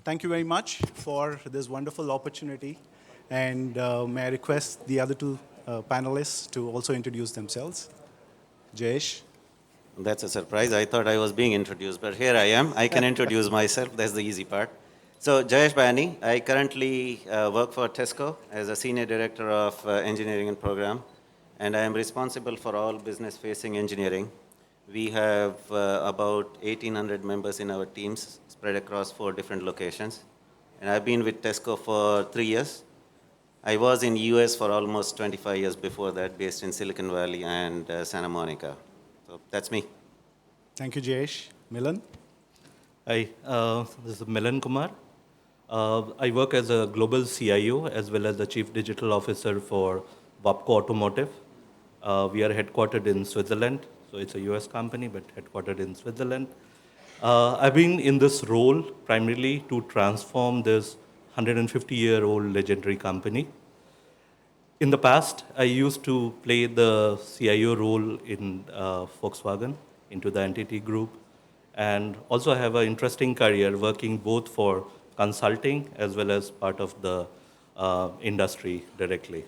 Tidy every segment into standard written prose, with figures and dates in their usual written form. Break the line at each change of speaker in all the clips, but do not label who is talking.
Thank you very much for this wonderful opportunity. And may I request the other two panelists to also introduce themselves. Jayesh.
That's a surprise. I thought I was being introduced, but here I am. I can introduce myself. That's the easy part. So, Jayesh Bhayani, I currently work for Tesco as a Senior Director of Engineering and Program, and I am responsible for all business-facing engineering. We have about 1,800 members in our teams spread across 4 different locations. And I've been with Tesco for 3 years. I was in US for almost 25 years before that, based in Silicon Valley and Santa Monica. So that's me.
Thank you, Jayesh. Milan.
Hi, this is Milan Kumar. I work as a global CIO as well as the Chief Digital Officer for Wabco Automotive. We are headquartered in Switzerland, so it's a US company, but headquartered in Switzerland. I've been in this role primarily to transform this 150-year-old legendary company. In the past, I used to play the CIO role in Volkswagen, into the entity group, and also I have an interesting career working both for consulting as well as part of the industry directly.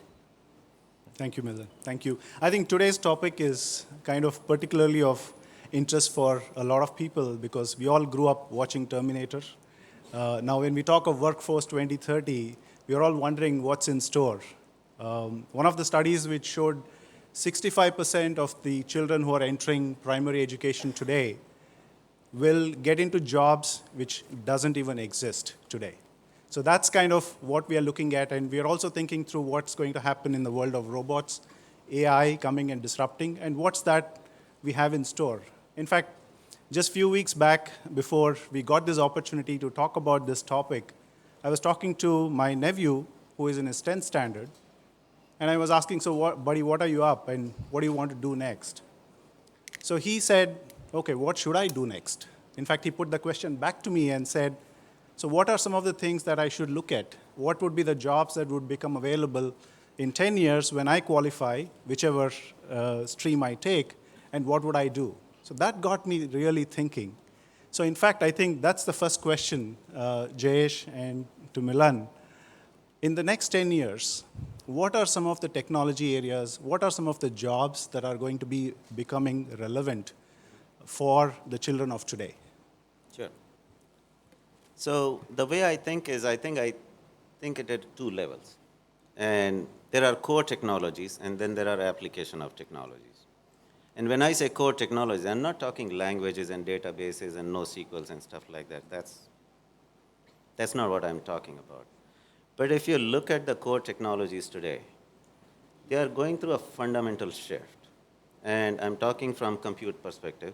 Thank you, Milan. Thank you. I think today's topic is kind of particularly of interest for a lot of people because we all grew up watching Terminator. Now, when we talk of Workforce 2030, we're all wondering what's in store. One of the studies which showed 65% of the children who are entering primary education today will get into jobs which doesn't even exist today. So that's kind of what we are looking at, and we are also thinking through what's going to happen in the world of robots, AI coming and disrupting, and what's that we have in store. In fact, just a few weeks back, before we got this opportunity to talk about this topic, I was talking to my nephew, who is in his 10th standard, and I was asking, so buddy, what are you up, and what do you want to do next? So he said, okay, what should I do next? In fact, he put the question back to me and said, so what are some of the things that I should look at? What would be the jobs that would become available in 10 years when I qualify, whichever stream I take, and what would I do? So that got me really thinking. So in fact, I think that's the first question, Jayesh and to Milan. In the next 10 years, what are some of the technology areas, what are some of the jobs that are going to be becoming relevant for the children of today?
Sure. So the way I think is, I think it at 2 levels. And there are core technologies, and then there are application of technologies. And when I say core technologies, I'm not talking languages and databases and NoSQLs and stuff like that. That's not what I'm talking about. But if you look at the core technologies today, they are going through a fundamental shift. And I'm talking from compute perspective.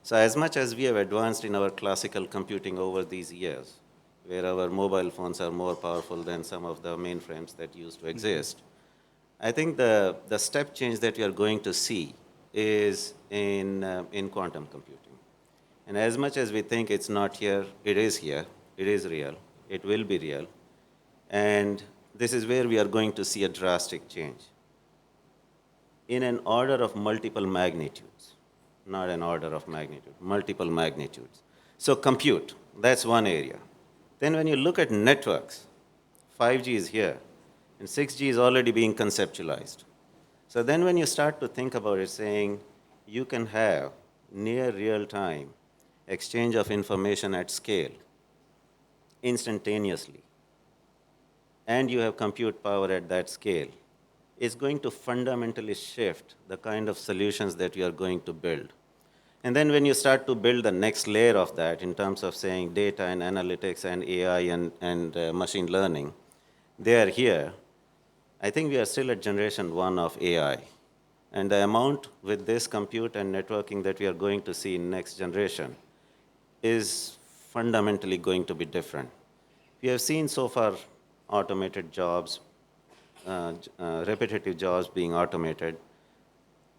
So as much as we have advanced in our classical computing over these years, where our mobile phones are more powerful than some of the mainframes that used to exist, I think the step change that we are going to see is in quantum computing. And as much as we think it's not here, it is real, it will be real. And this is where we are going to see a drastic change in an order of multiple magnitudes. Not an order of magnitude, multiple magnitudes. So compute, that's one area. Then when you look at networks, 5G is here, and 6G is already being conceptualized. So then when you start to think about it, saying you can have near real-time exchange of information at scale, instantaneously, and you have compute power at that scale, it's going to fundamentally shift the kind of solutions that we are going to build. And then when you start to build the next layer of that in terms of saying data and analytics and AI and machine learning, they are here. I think we are still at generation 1 of AI. And the amount with this compute and networking that we are going to see in next generation is fundamentally going to be different. We have seen so far automated jobs, repetitive jobs being automated.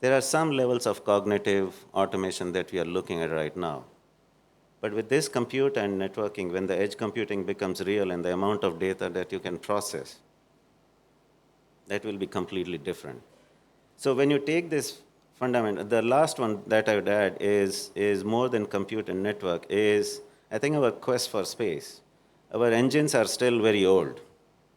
There are some levels of cognitive automation that we are looking at right now. But with this compute and networking, when the edge computing becomes real and the amount of data that you can process, that will be completely different. So when you take this fundamental, the last one that I would add is more than compute and network, is I think our quest for space, our engines are still very old,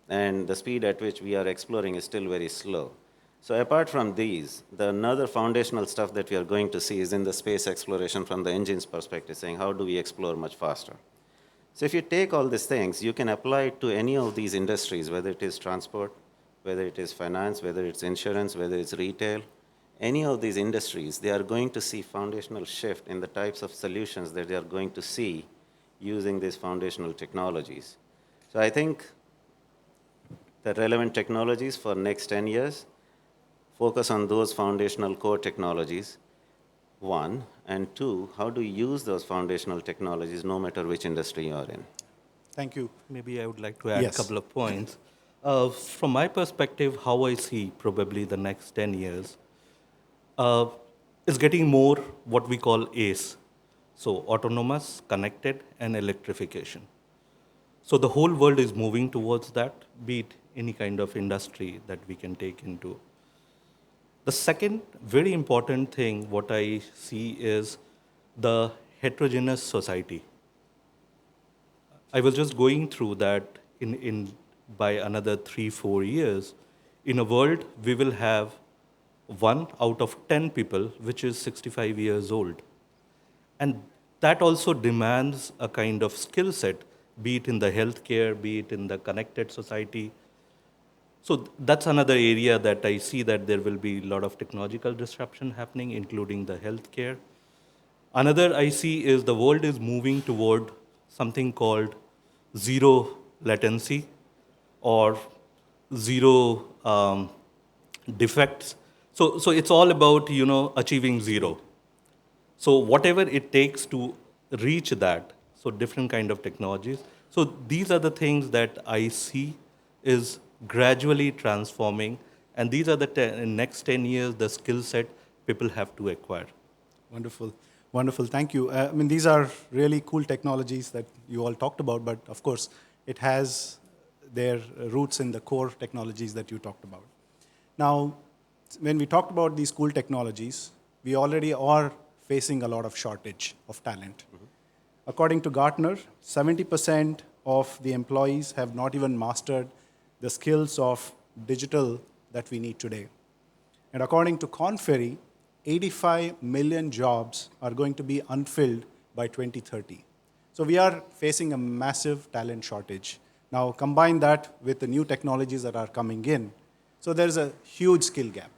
and the speed at which we are exploring is still very slow. So apart from these, the another foundational stuff that we are going to see is in the space exploration from the engine's perspective, saying how do we explore much faster? So if you take all these things, you can apply it to any of these industries, whether it is transport, whether it is finance, whether it's insurance, whether it's retail. Any of these industries, they are going to see foundational shift in the types of solutions that they are going to see using these foundational technologies. So I think the relevant technologies for next 10 years focus on those foundational core technologies, one, and two, how do you use those foundational technologies no matter which industry you are in?
Thank you.
Maybe I would like to add a
Yes.
couple of points. From my perspective, how I see probably the next 10 years uh, is getting more what we call ACE. So autonomous, connected, and electrification. So the whole world is moving towards that, be it any kind of industry that we can take into. The second very important thing, what I see is the heterogeneous society. I was just going through that in by another 3-4 years. In a world, we will have 1 out of 10 people, which is 65 years old. And that also demands a kind of skill set, be it in the healthcare, be it in the connected society. So that's another area that I see that there will be a lot of technological disruption happening, including the healthcare. Another I see is the world is moving toward something called zero latency or zero defects. So it's all about achieving zero. So whatever it takes to reach that, so different kind of technologies. So these are the things that I see is gradually transforming, and these are the in next 10 years the skill set people have to acquire.
Wonderful. Wonderful. Thank you. I mean, these are really cool technologies that you all talked about, but of course, it has their roots in the core technologies that you talked about. Now, when we talked about these cool technologies, we already are facing a lot of shortage of talent. According to Gartner, 70% of the employees have not even mastered the skills of digital that we need today. And according to Conferry, 85 million jobs are going to be unfilled by 2030. So we are facing a massive talent shortage. Now combine that with the new technologies that are coming in. So there's a huge skill gap.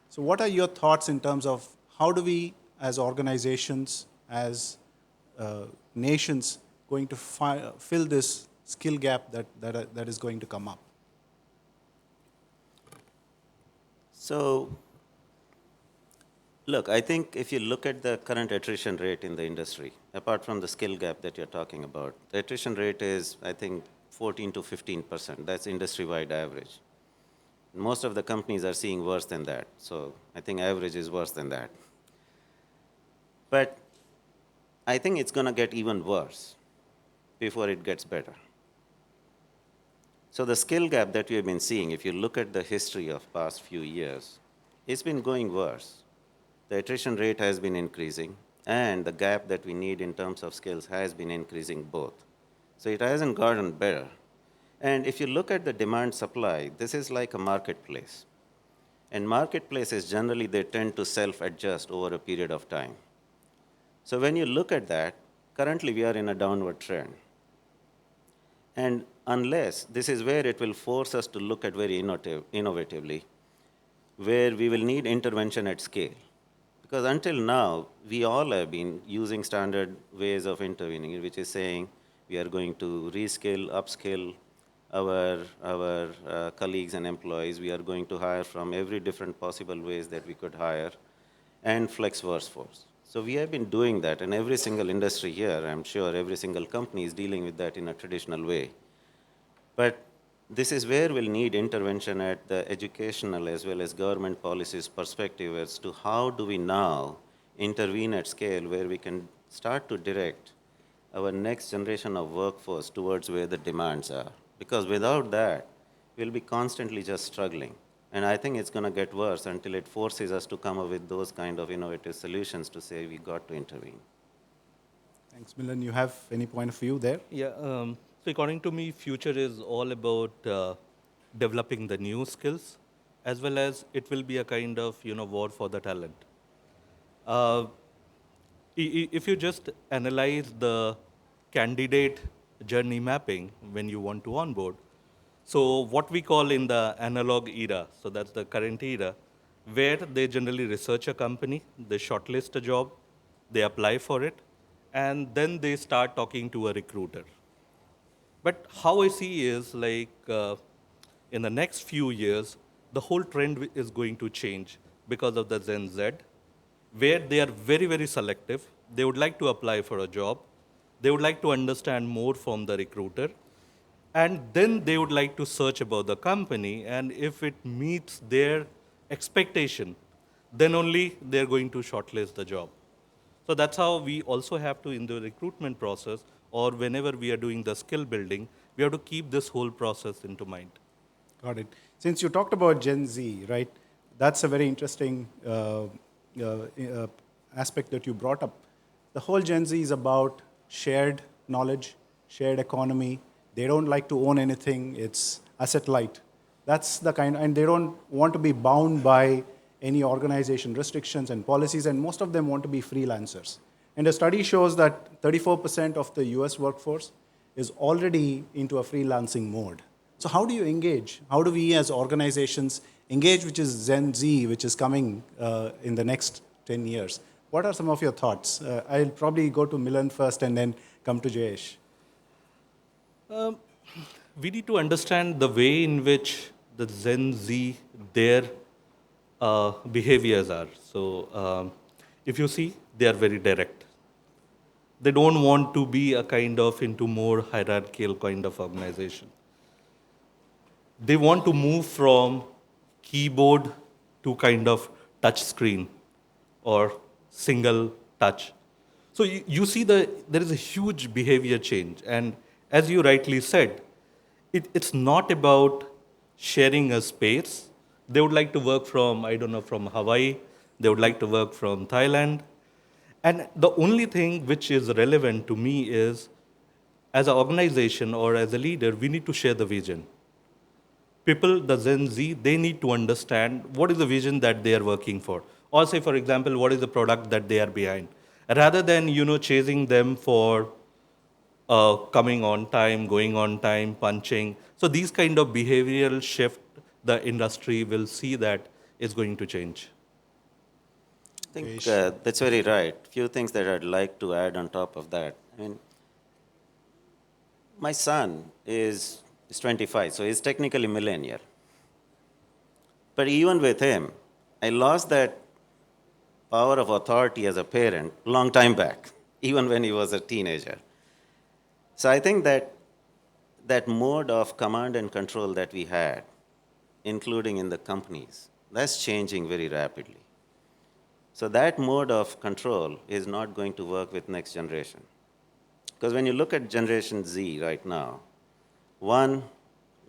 So what are your thoughts in terms of how do we, as organizations, as nations, going to fill this skill gap that is going to come up?
So, look, I think if you look at the current attrition rate in the industry, apart from the skill gap that you're talking about, the attrition rate is, I think, 14 to 15%. That's industry-wide average. Most of the companies are seeing worse than that. So I think average is worse than that. But I think it's going to get even worse before it gets better. So the skill gap that we have been seeing, if you look at the history of past few years, it's been going worse. The attrition rate has been increasing, and the gap that we need in terms of skills has been increasing both. So it hasn't gotten better. And if you look at the demand supply, this is like a marketplace. And marketplaces generally, they tend to self-adjust over a period of time. So when you look at that, currently we are in a downward trend. And unless, this is where it will force us to look at very innovatively, where we will need intervention at scale. Because until now, we all have been using standard ways of intervening, which is saying we are going to reskill, upskill our colleagues and employees. We are going to hire from every different possible ways that we could hire, and flex workforce. So we have been doing that, and every single industry here, I'm sure every single company is dealing with that in a traditional way. But this is where we'll need intervention at the educational as well as government policies perspective as to how do we now intervene at scale where we can start to direct our next generation of workforce towards where the demands are. Because without that, we'll be constantly just struggling. And I think it's going to get worse until it forces us to come up with those kind of innovative solutions to say we got to intervene.
Thanks, Milan. You have any point of view there?
Yeah. So according to me, future is all about developing the new skills, as well as it will be a kind of war for the talent. Uh, if you just analyze the candidate journey mapping when you want to onboard, so what we call in the analog era, so that's the current era, where they generally research a company, they shortlist a job, they apply for it, and then they start talking to a recruiter. But how I see is like in the next few years, the whole trend is going to change because of the Gen Z, where they are very, very selective. They would like to apply for a job. They would like to understand more from the recruiter. And then they would like to search about the company. And if it meets their expectation, then only they're going to shortlist the job. So that's how we also have to, in the recruitment process, or whenever we are doing the skill building, we have to keep this whole process into mind.
Got it. Since you talked about Gen Z, right? That's a very interesting aspect that you brought up. The whole Gen Z is about shared knowledge, shared economy. They don't like to own anything. It's asset light. That's the kind, and they don't want to be bound by any organization restrictions and policies, and most of them want to be freelancers. And a study shows that 34% of the US workforce is already into a freelancing mode. So how do you engage? How do we as organizations engage, which is Gen Z, which is coming in the next 10 years? What are some of your thoughts? I'll probably go to Milan first and then come to Jayesh.
We need to understand the way in which the Gen Z, their behaviors are. So if you see, they are very direct. They don't want to be a kind of into more hierarchical kind of organization. They want to move from keyboard to kind of touch screen or single touch. So you see there is a huge behavior change. And as you rightly said, it's not about sharing a space. They would like to work from, I don't know, from Hawaii. They would like to work from Thailand. And the only thing which is relevant to me is, as an organization or as a leader, we need to share the vision. People, the Gen Z, they need to understand what is the vision that they are working for. Or say, for example, what is the product that they are behind. Rather than, chasing them for coming on time, going on time, punching. So these kind of behavioral shift, the industry will see that is going to change.
I think
Jayesh.
that's very right. Few things that I'd like to add on top of that. I mean, my son is 25, so he's technically millennial. But even with him, I lost that power of authority as a parent long time back, even when he was a teenager. So I think that mode of command and control that we had, including in the companies, that's changing very rapidly. So that mode of control is not going to work with next generation. Because when you look at Generation Z right now, one,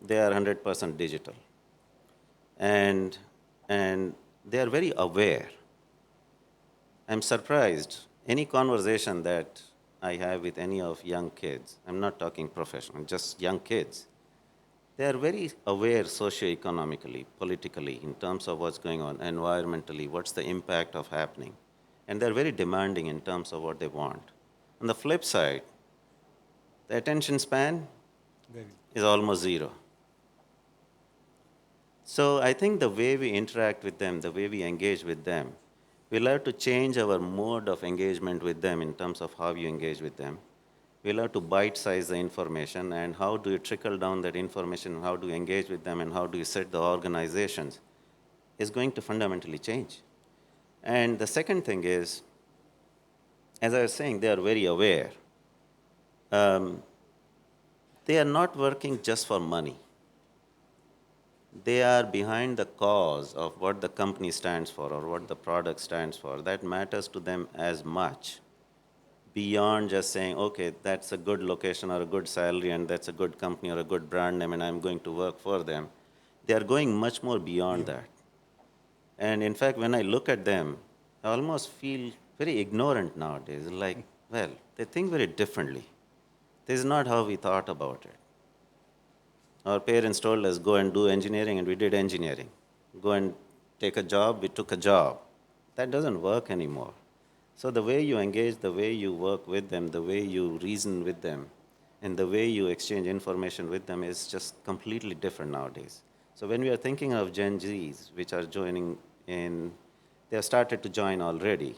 they are 100% digital. And they are very aware. I'm surprised. Any conversation that I have with any of young kids, I'm not talking professional, just young kids, they are very aware socioeconomically, politically, in terms of what's going on, environmentally, what's the impact of happening. And they're very demanding in terms of what they want. On the flip side, the attention span is almost zero. So I think the way we interact with them, the way we engage with them, we'll have to change our mode of engagement with them in terms of how you engage with them. We'll have to bite-size the information, and how do you trickle down that information, how do you engage with them, and how do you set the organizations is going to fundamentally change. And the second thing is, as I was saying, they are very aware. They are not working just for money. They are behind the cause of what the company stands for or what the product stands for. That matters to them as much beyond just saying, okay, that's a good location or a good salary and that's a good company or a good brand name and I'm going to work for them. They are going much more beyond that. And in fact, when I look at them, I almost feel very ignorant nowadays. Like, Well, they think very differently. This is not how we thought about it. Our parents told us, go and do engineering, and we did engineering. Go and take a job, we took a job. That doesn't work anymore. So the way you engage, the way you work with them, the way you reason with them, and the way you exchange information with them is just completely different nowadays. So when we are thinking of Gen Zs, which are joining in, they have started to join already,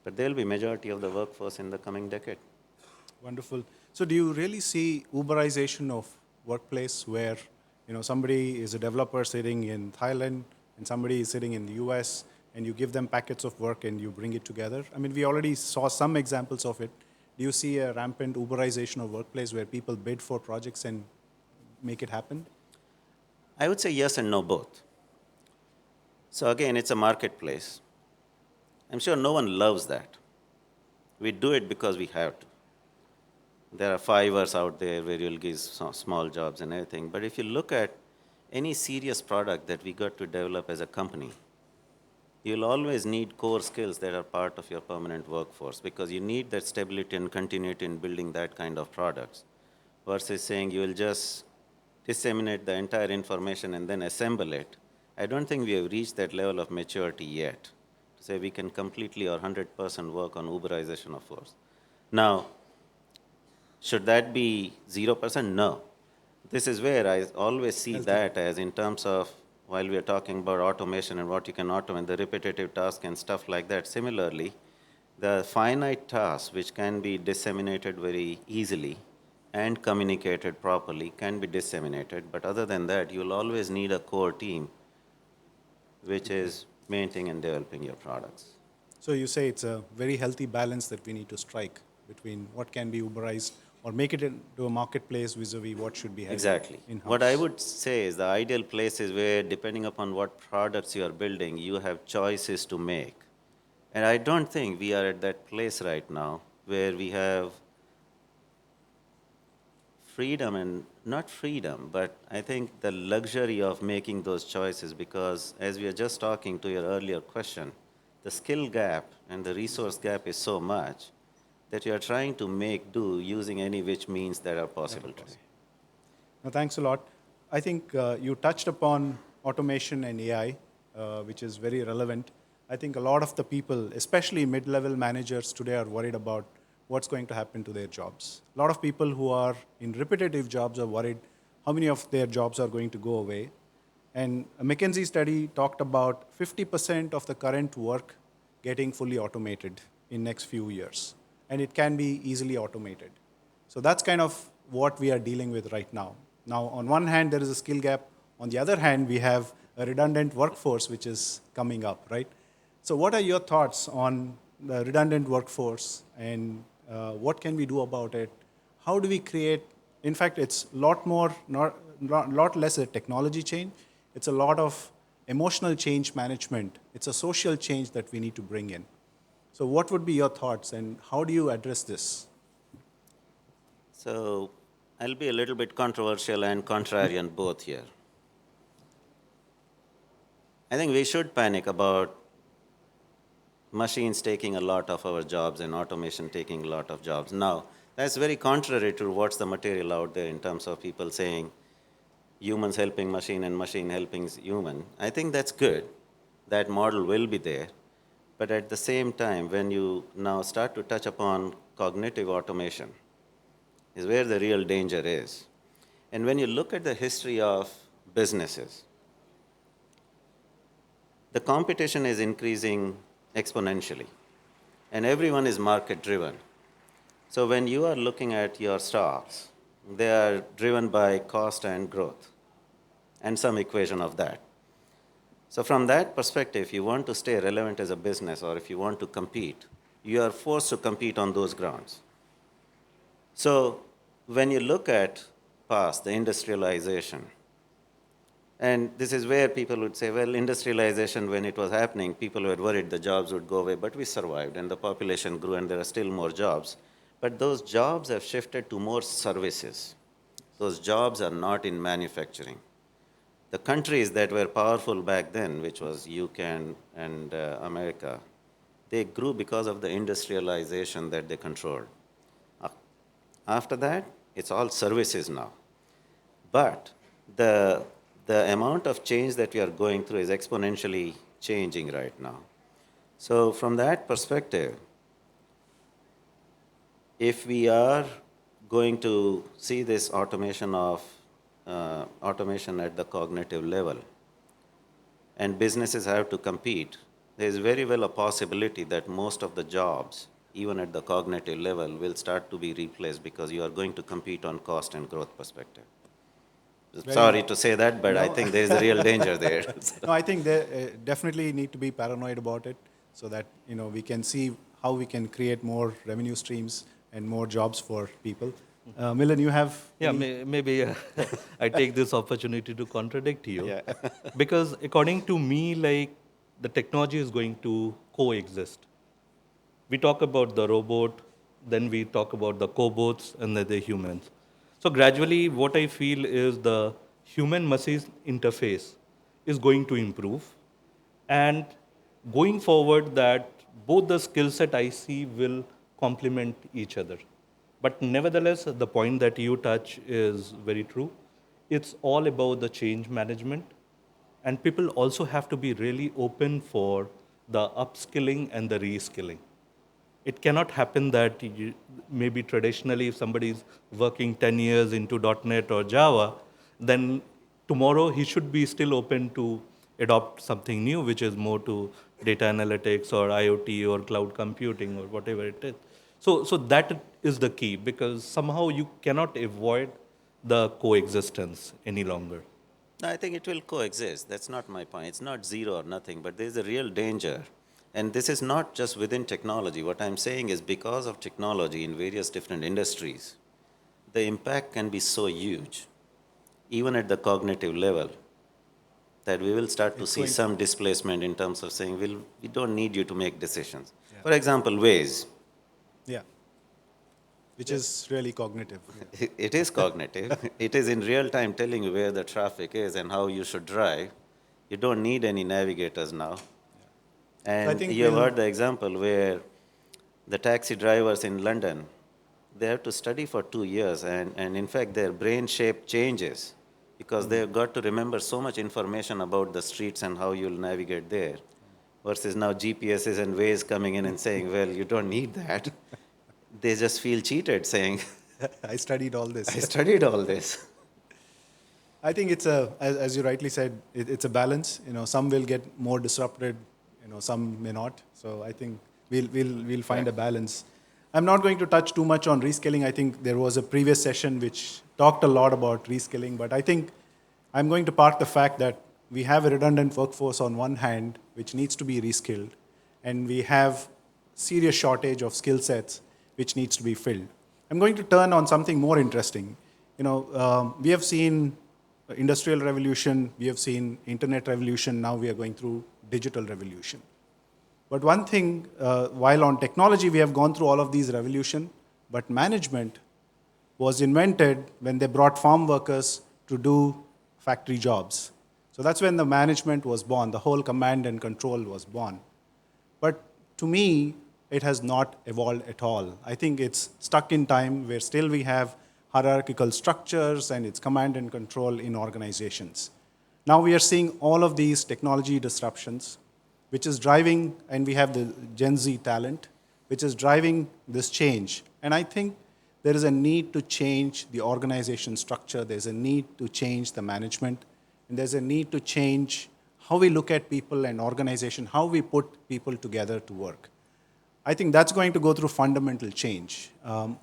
but they'll be majority of the workforce in the coming decade.
Wonderful. So do you really see Uberization of workplace where, somebody is a developer sitting in Thailand and somebody is sitting in the US and you give them packets of work and you bring it together? I mean, we already saw some examples of it. Do you see a rampant Uberization of workplace where people bid for projects and make it happen?
I would say yes and no both. So again, it's a marketplace. I'm sure no one loves that. We do it because we have to. There are Fivers out there where you'll give small jobs and everything. But if you look at any serious product that we got to develop as a company, you'll always need core skills that are part of your permanent workforce because you need that stability and continuity in building that kind of products versus saying you will just disseminate the entire information and then assemble it. I don't think we have reached that level of maturity yet to say we can completely or 100% work on Uberization of force. Now, should that be 0%? No. This is where I always see that as in terms of while we are talking about automation and what you can automate, the repetitive task and stuff like that. Similarly, the finite tasks which can be disseminated very easily and communicated properly can be disseminated. But other than that, you'll always need a core team which is maintaining and developing your products.
So you say it's a very healthy balance that we need to strike between what can be Uberized or make it into a marketplace vis-a-vis what should be held
Exactly.
in-house.
What I would say is the ideal place is where, depending upon what products you are building, you have choices to make. And I don't think we are at that place right now where we have freedom and not freedom, but I think the luxury of making those choices because as we are just talking to your earlier question, the skill gap and the resource gap is so much that you are trying to make do using any which means that are possible today.
No, thanks a lot. I think you touched upon automation and AI, which is very relevant. I think a lot of the people, especially mid-level managers today, are worried about what's going to happen to their jobs. A lot of people who are in repetitive jobs are worried how many of their jobs are going to go away. And a McKinsey study talked about 50% of the current work getting fully automated in next few years. And it can be easily automated. So that's kind of what we are dealing with right now. Now, on one hand, there is a skill gap. On the other hand, we have a redundant workforce which is coming up, right? So what are your thoughts on the redundant workforce and what can we do about it? How do we create, in fact, it's a lot less a technology change. It's a lot of emotional change management. It's a social change that we need to bring in. So what would be your thoughts and how do you address this?
So I'll be a little bit controversial and contrarian both here. I think we should panic about machines taking a lot of our jobs and automation taking a lot of jobs. Now, that's very contrary to what's the material out there in terms of people saying humans helping machine and machine helping human. I think that's good. That model will be there. But at the same time, when you now start to touch upon cognitive automation, is where the real danger is. And when you look at the history of businesses, the competition is increasing exponentially, and everyone is market driven. So when you are looking at your stocks, they are driven by cost and growth and some equation of that. So from that perspective, if you want to stay relevant as a business or if you want to compete, you are forced to compete on those grounds. So when you look at past, the industrialization, and this is where people would say, well, industrialization, when it was happening, people were worried the jobs would go away, but we survived and the population grew and there are still more jobs. But those jobs have shifted to more services. Those jobs are not in manufacturing. The countries that were powerful back then, which was UK and America, they grew because of the industrialization that they controlled. Uh, After that, it's all services now. But the amount of change that we are going through is exponentially changing right now. So from that perspective, if we are going to see this automation at the cognitive level, and businesses have to compete, there is very well a possibility that most of the jobs, even at the cognitive level, will start to be replaced because you are going to compete on cost and growth perspective. Sorry to say that, but I
No.
think there is a real danger there.
No, I think they definitely need to be paranoid about it so that we can see how we can create more revenue streams and more jobs for people. Milan, you have
Yeah,
any-
maybe I take this opportunity to contradict you.
Yeah.
Because according to me, like the technology is going to coexist. We talk about the robot, then we talk about the cobots, and then the humans. So gradually, what I feel is the human-machine interface is going to improve, and going forward, that both the skill set I see will complement each other. But nevertheless, the point that you touch is very true. It's all about the change management, and people also have to be really open for the upskilling and the reskilling. It cannot happen that maybe traditionally if somebody is working 10 years into .NET or Java, then tomorrow he should be still open to adopt something new, which is more to data analytics or IoT or cloud computing or whatever it is. So that is the key, because somehow you cannot avoid the coexistence any longer.
No, I think it will coexist. That's not my point. It's not zero or nothing, but there's a real danger. And this is not just within technology. What I'm saying is because of technology in various different industries, the impact can be so huge, even at the cognitive level, that we will start to
It's
see
going to-
some displacement in terms of saying, we don't need you to make decisions. For example, Waze.
yeah, which is really cognitive.
It is cognitive. It is in real time telling you where the traffic is and how you should drive. You don't need any navigators now.
So I
And
think
you have
we'll,
heard the example where the taxi drivers in London, they have to study for 2 years, and in fact, their brain shape changes because they've got to remember so much information about the streets and how you'll navigate there. Versus now GPSs and Waze coming in and saying, well, you don't need that. They just feel cheated saying,
I studied all
I
this.
studied all this.
I think it's as you rightly said, it's a balance. Some will get more disrupted, some may not. So I think we'll find a balance. I'm not going to touch too much on reskilling. I think there was a previous session which talked a lot about reskilling, but I think I'm going to park the fact that we have a redundant workforce on one hand, which needs to be reskilled, and we have serious shortage of skill sets which needs to be filled. I'm going to turn on something more interesting. We have seen industrial revolution, we have seen internet revolution, now we are going through digital revolution. But one thing, while on technology we have gone through all of these revolution, but management was invented when they brought farm workers to do factory jobs. So that's when the management was born, the whole command and control was born. But to me, it has not evolved at all. I think it's stuck in time where still we have hierarchical structures and it's command and control in organizations. Now we are seeing all of these technology disruptions, which is driving, and we have the Gen Z talent, which is driving this change. And I think there is a need to change the organization structure, there's a need to change the management, and there's a need to change how we look at people and organization, how we put people together to work. I think that's going to go through fundamental change.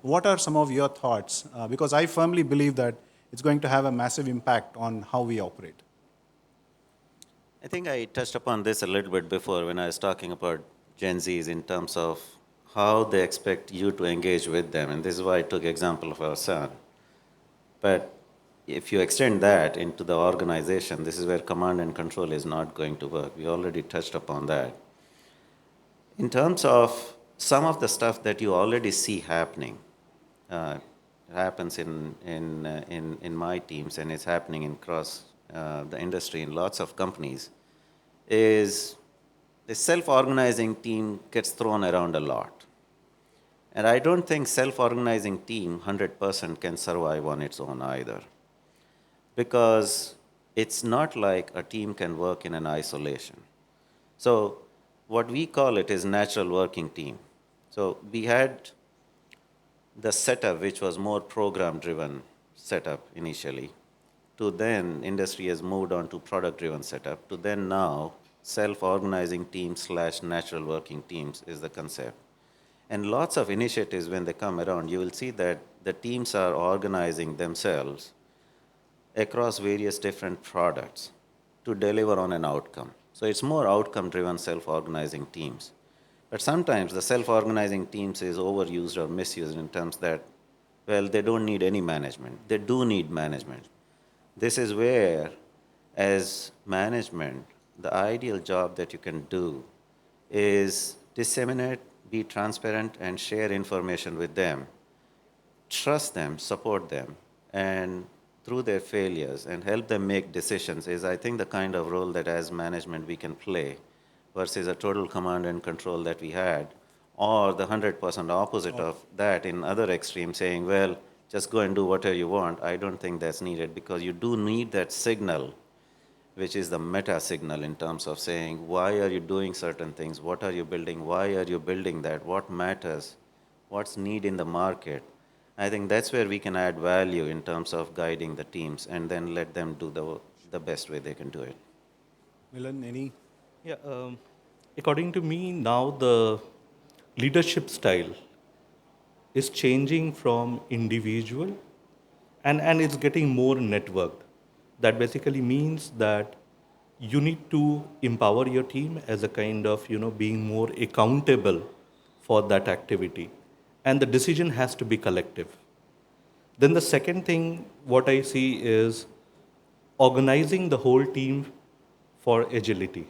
What are some of your thoughts? Because I firmly believe that it's going to have a massive impact on how we operate.
I think I touched upon this a little bit before when I was talking about Gen Zs in terms of how they expect you to engage with them. And this is why I took example of our son. But if you extend that into the organization, this is where command and control is not going to work. We already touched upon that. In terms of some of the stuff that you already see happening, happens in my teams and it's happening across the industry in lots of companies, is the self-organizing team gets thrown around a lot. And I don't think self-organizing team 100% can survive on its own either. Because it's not like a team can work in an isolation. So what we call it is natural working team. So we had the setup, which was more program-driven setup initially, to then industry has moved on to product-driven setup, to then now self-organizing teams slash natural working teams is the concept. And lots of initiatives, when they come around, you will see that the teams are organizing themselves across various different products to deliver on an outcome. So it's more outcome-driven self-organizing teams. But sometimes the self-organizing teams is overused or misused in terms that, well, they don't need any management. They do need management. This is where, as management, the ideal job that you can do is disseminate, be transparent, and share information with them. Trust them, support them, and through their failures and help them make decisions is, I think, the kind of role that as management we can play versus a total command and control that we had, or the 100% opposite of that in other extremes saying, well, just go and do whatever you want. I don't think that's needed because you do need that signal, which is the meta signal in terms of saying, why are you doing certain things? What are you building? Why are you building that? What matters? What's need in the market? I think that's where we can add value in terms of guiding the teams and then let them do the best way they can do it.
Milan, any?
Yeah, according to me, now the leadership style is changing from individual and it's getting more networked. That basically means that you need to empower your team as a kind of, being more accountable for that activity. And the decision has to be collective. Then the second thing, what I see is organizing the whole team for agility.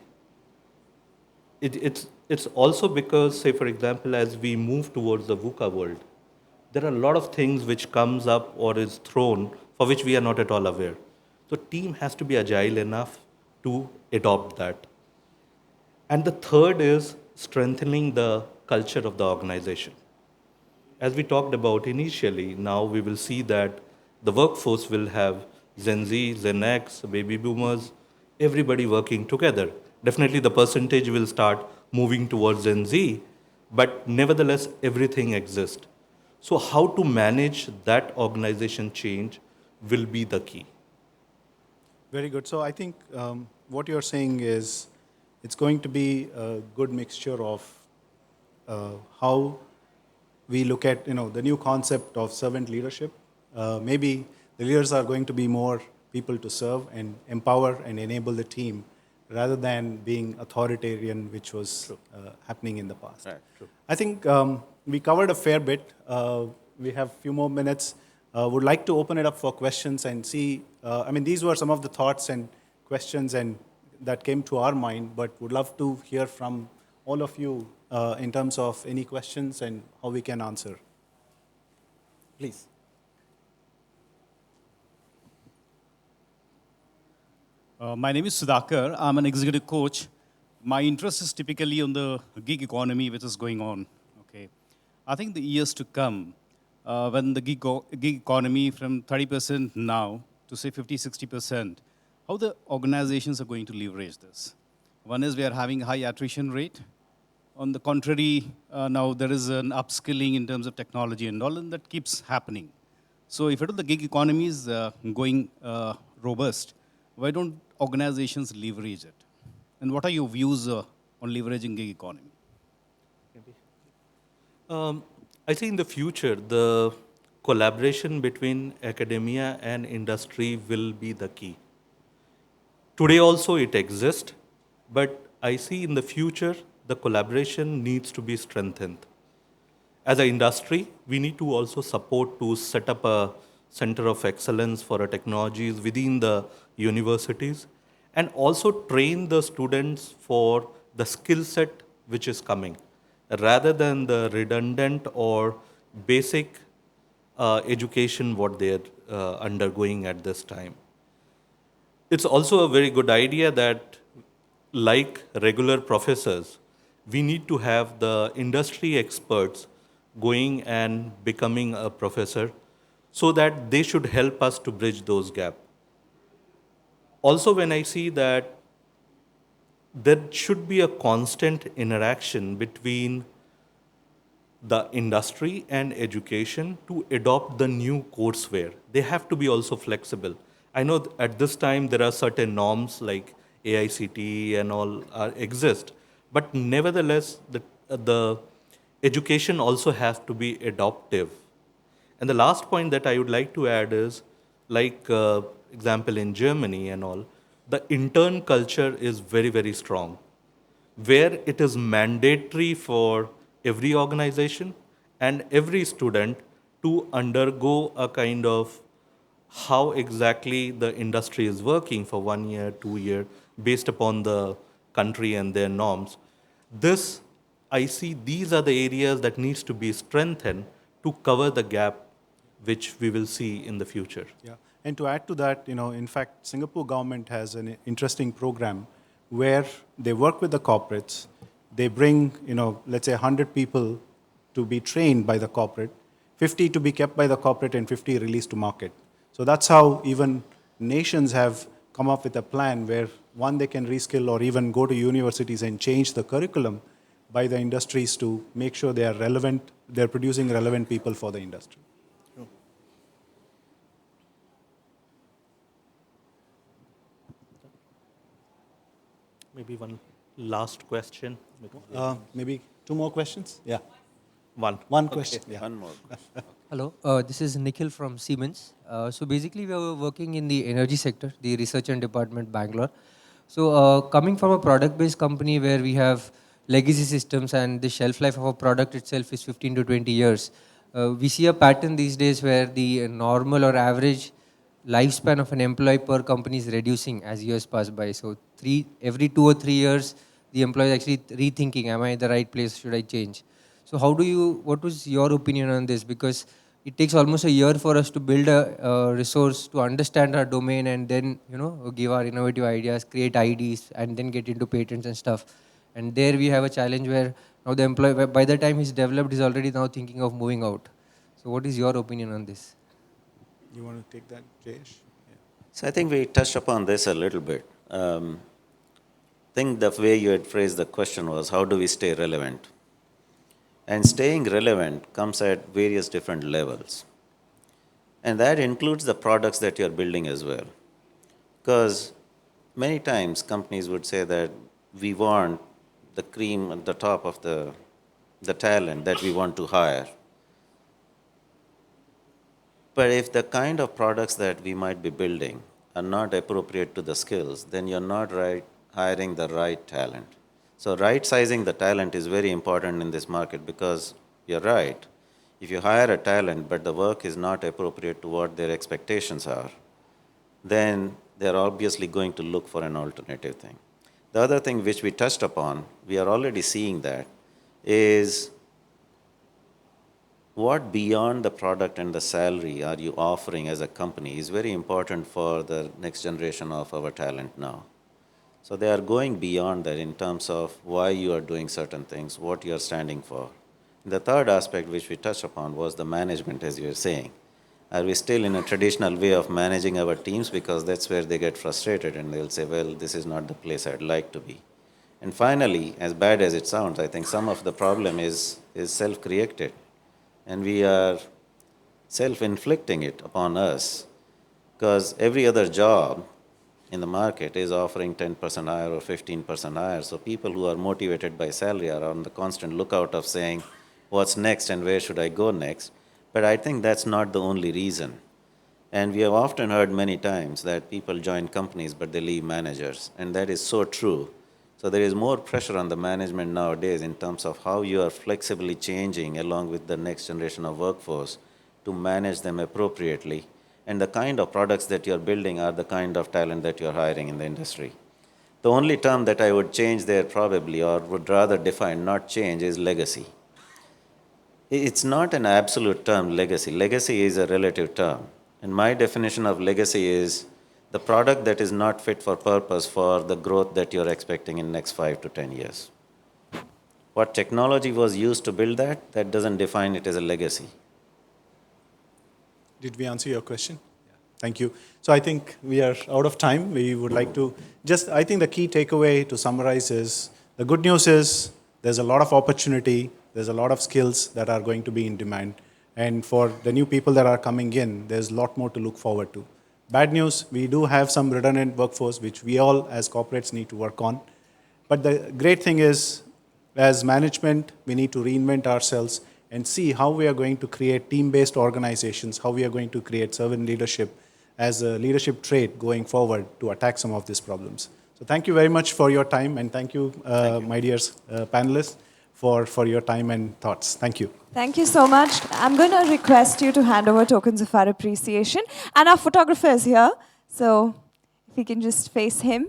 It's also because, say, for example, as we move towards the VUCA world, there are a lot of things which comes up or is thrown for which we are not at all aware. So team has to be agile enough to adopt that. And the third is strengthening the culture of the organization. As we talked about initially, now we will see that the workforce will have Gen Z, Gen X, baby boomers, everybody working together. Definitely the percentage will start moving towards Gen Z, but nevertheless, everything exists. So how to manage that organization change will be the key.
Very good. So I think what you're saying is it's going to be a good mixture of how we look at the new concept of servant leadership. Maybe the leaders are going to be more people to serve and empower and enable the team rather than being authoritarian, which was happening in the past.
Right, true.
I think we covered a fair bit. We have a few more minutes. Would like to open it up for questions and see. These were some of the thoughts and questions and that came to our mind, but would love to hear from all of you in terms of any questions and how we can answer. Please.
My name is Sudhakar. I'm an executive coach. My interest is typically on the gig economy, which is going on. Okay, I think the years to come, when the gig economy from 30% now to say 50, 60%, how the organizations are going to leverage this. One is we are having a high attrition rate. On the contrary, now there is an upskilling in terms of technology and all, and that keeps happening. So if the gig economy is going robust, why don't organizations leverage it? And what are your views on leveraging gig economy?
I think in the future, the collaboration between academia and industry will be the key. Today also it exists, but I see in the future, the collaboration needs to be strengthened. As an industry, we need to also support to set up a center of excellence for our technologies within the universities and also train the students for the skill set which is coming rather than the redundant or basic education what they're undergoing at this time. It's also a very good idea that like regular professors, we need to have the industry experts going and becoming a professor so that they should help us to bridge those gaps. Also, when I see that there should be a constant interaction between the industry and education to adopt the new courseware. They have to be also flexible. I know at this time there are certain norms like AICTE and all exist, but nevertheless the education also has to be adaptive. And the last point that I would like to add is, like example in Germany and all, the intern culture is very, very strong, where it is mandatory for every organization and every student to undergo a kind of how exactly the industry is working for 1 year, 2 year, based upon the country and their norms. This, I see these are the areas that needs to be strengthened to cover the gap which we will see in the future.
Yeah, and to add to that, in fact, Singapore government has an interesting program where they work with the corporates. They bring, let's say 100 people to be trained by the corporate, 50 to be kept by the corporate, and 50 released to market. So that's how even nations have come up with a plan where, one, they can reskill or even go to universities and change the curriculum by the industries to make sure they are relevant, they're producing relevant people for the industry.
Maybe one last question.
Maybe two more questions? Yeah.
One
Question. Yeah.
One more.
Hello, this is Nikhil from Siemens. So basically, we are working in the energy sector, the research and department, Bangalore. So coming from a product-based company where we have legacy systems and the shelf life of a product itself is 15 to 20 years, we see a pattern these days where the normal or average lifespan of an employee per company is reducing as years pass by. So every 2 or 3 years, the employee is actually rethinking, am I in the right place, should I change? So what was your opinion on this? Because it takes almost a year for us to build a resource to understand our domain and then, give our innovative ideas, create IDs, and then get into patents and stuff. And there we have a challenge where now the employee, by the time he's developed, he's already now thinking of moving out. So what is your opinion on this?
You want to take that, Jayesh? Yeah.
So I think we touched upon this a little bit. I think the way you had phrased the question was, how do we stay relevant? And staying relevant comes at various different levels. And that includes the products that you're building as well. Because many times companies would say that we want the cream at the top of the talent that we want to hire. But if the kind of products that we might be building are not appropriate to the skills, then you're not hiring the right talent. So right sizing the talent is very important in this market because you're right. If you hire a talent but the work is not appropriate to what their expectations are, then they're obviously going to look for an alternative thing. The other thing which we touched upon, we are already seeing that, is what beyond the product and the salary are you offering as a company is very important for the next generation of our talent now. So they are going beyond that in terms of why you are doing certain things, what you are standing for. The third aspect which we touched upon was the management, as you were saying. Are we still in a traditional way of managing our teams? Because that's where they get frustrated and they'll say, well, this is not the place I'd like to be. And finally, as bad as it sounds, I think some of the problem is self-created. And we are self-inflicting it upon us. Because every other job in the market is offering 10% higher or 15% higher. So people who are motivated by salary are on the constant lookout of saying, what's next and where should I go next? But I think that's not the only reason. And we have often heard many times that people join companies but they leave managers. And that is so true. So there is more pressure on the management nowadays in terms of how you are flexibly changing along with the next generation of workforce to manage them appropriately. And the kind of products that you're building are the kind of talent that you're hiring in the industry. The only term that I would change there probably, or would rather define, not change, is legacy. It's not an absolute term, legacy. Legacy is a relative term. And my definition of legacy is the product that is not fit for purpose for the growth that you're expecting in next 5 to 10 years. What technology was used to build that, that doesn't define it as a legacy.
Did we answer your question? Thank you. So I think we are out of time. We would like to I think the key takeaway to summarize is, the good news is there's a lot of opportunity, there's a lot of skills that are going to be in demand. And for the new people that are coming in, there's a lot more to look forward to. Bad news, we do have some redundant workforce, which we all as corporates need to work on. But the great thing is, as management, we need to reinvent ourselves and see how we are going to create team-based organizations, how we are going to create servant leadership as a leadership trait going forward to attack some of these problems. So thank you very much for your time, and thank you, my dear panelists, for your time and thoughts. Thank you.
Thank you so much. I'm going to request you to hand over tokens of our appreciation. And our photographer is here, so if you can just face him.